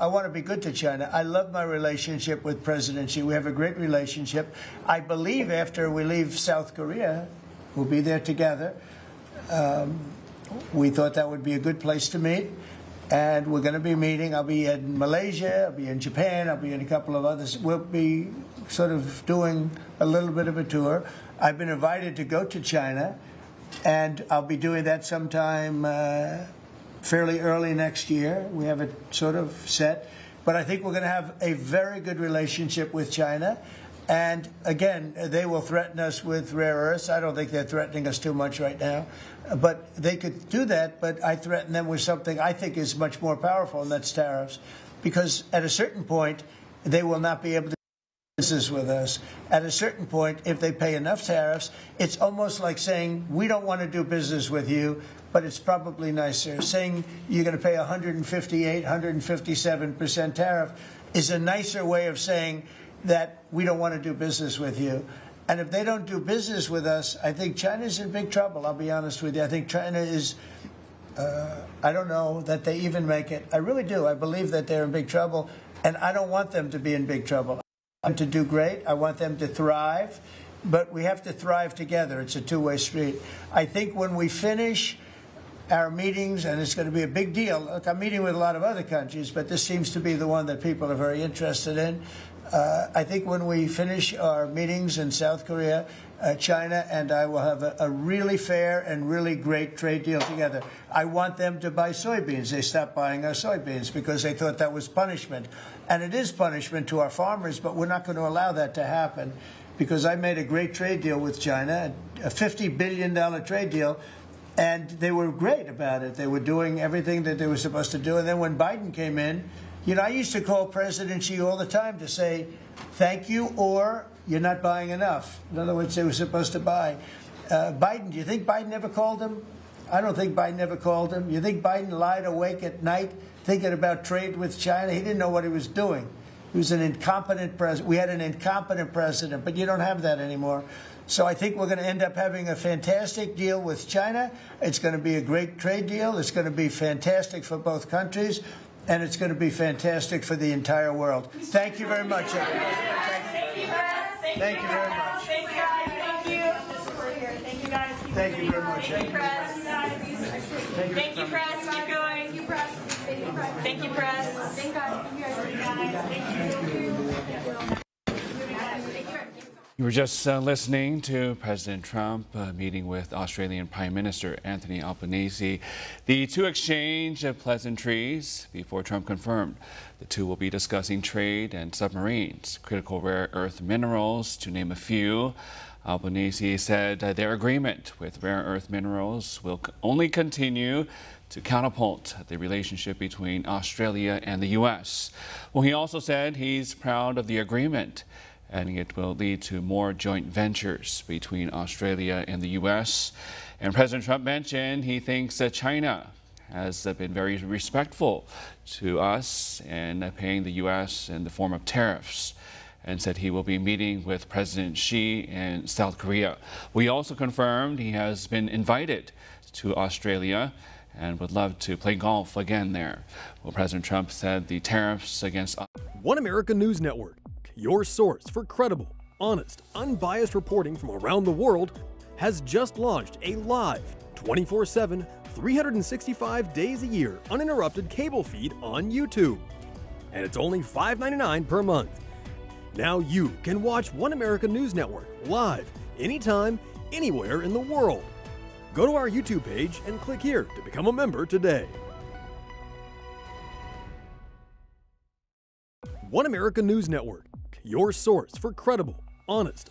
I want to be good to China. I love my relationship with President Xi. We have a great relationship. I believe after we leave South Korea, we'll be there together. We thought that would be a good place to meet. And we're going to be meeting. I'll be in Malaysia, I'll be in Japan, I'll be in a couple of others. We'll be sort of doing a little bit of a tour. I've been invited to go to China, and I'll be doing that sometime fairly early next year. We have it sort of set. But I think we're going to have a very good relationship with China. And again, they will threaten us with rare earths. I don't think they're threatening us too much right now. But they could do that, but I threaten them with something I think is much more powerful, and that's tariffs. Because at a certain point, they will not be able to do business with us. At a certain point, if they pay enough tariffs, it's almost like saying, we don't want to do business with you, but it's probably nicer. Saying you're going to pay 158, 157% tariff is a nicer way of saying that we don't want to do business with you. And if they don't do business with us, I think China's in big trouble, I'll be honest with you. I think China is, I don't know that they even make it. I really do. I believe that they're in big trouble, and I don't want them to be in big trouble. I want them to do great. I want them to thrive, but we have to thrive together. It's a two-way street. I think when we finish our meetings, and it's going to be a big deal. Look, I'm meeting with a lot of other countries, but this seems to be the one that people are very interested in. I think when we finish our meetings in South Korea, China and I will have a really fair and really great trade deal together. I want them to buy soybeans. They stopped buying our soybeans because they thought that was punishment. And it is punishment to our farmers, but we're not going to allow that to happen because I made a great trade deal with China, a $50 billion trade deal, and they were great about it. They were doing everything that they were supposed to do. And then when Biden came in, you know, I used to call President Xi all the time to say, thank you, or you're not buying enough. In other words, they were supposed to buy. Biden, do you think Biden ever called him? I don't think Biden ever called him. You think Biden lied awake at night thinking about trade with China? He didn't know what he was doing. He was an incompetent president. We had an incompetent president, but you don't have that anymore. So I think we're going to end up having a fantastic deal with China. It's going to be a great trade deal. It's going to be fantastic for both countries. And it's going to be fantastic for the entire world. Thank you very much, everybody. Thank you, guys. Thank you very much. Thank you, guys. Thank you. Thank you, guys. Thank you very much. Thank you, press. Thank you, press. Keep going. Thank you, press. Thank you, press. Thank you, guys. Thank you. You were just listening to President Trump meeting with Australian Prime Minister Anthony Albanese. The two exchanged pleasantries before Trump confirmed the two will be discussing trade and submarines, critical rare earth minerals, to name a few. Albanese said their agreement with rare earth minerals will only continue to catapult the relationship between Australia and the U.S. Well, he also said he's proud of the agreement, and it will lead to more joint ventures between Australia and the U.S. And President Trump mentioned he thinks that China has been very respectful to us and paying the U.S. in the form of tariffs, and said he will be meeting with President Xi in South Korea. We also confirmed he has been invited to Australia and would love to play golf again there. Well, President Trump said the tariffs against One America News Network, your source for credible, honest, unbiased reporting from around the world, has just launched a live, 24/7, 365 days a year uninterrupted cable feed on YouTube. And it's only $5.99 per month. Now you can watch One America News Network live, anytime, anywhere in the world. Go to our YouTube page and click here to become a member today. One America News Network, your source for credible, honest,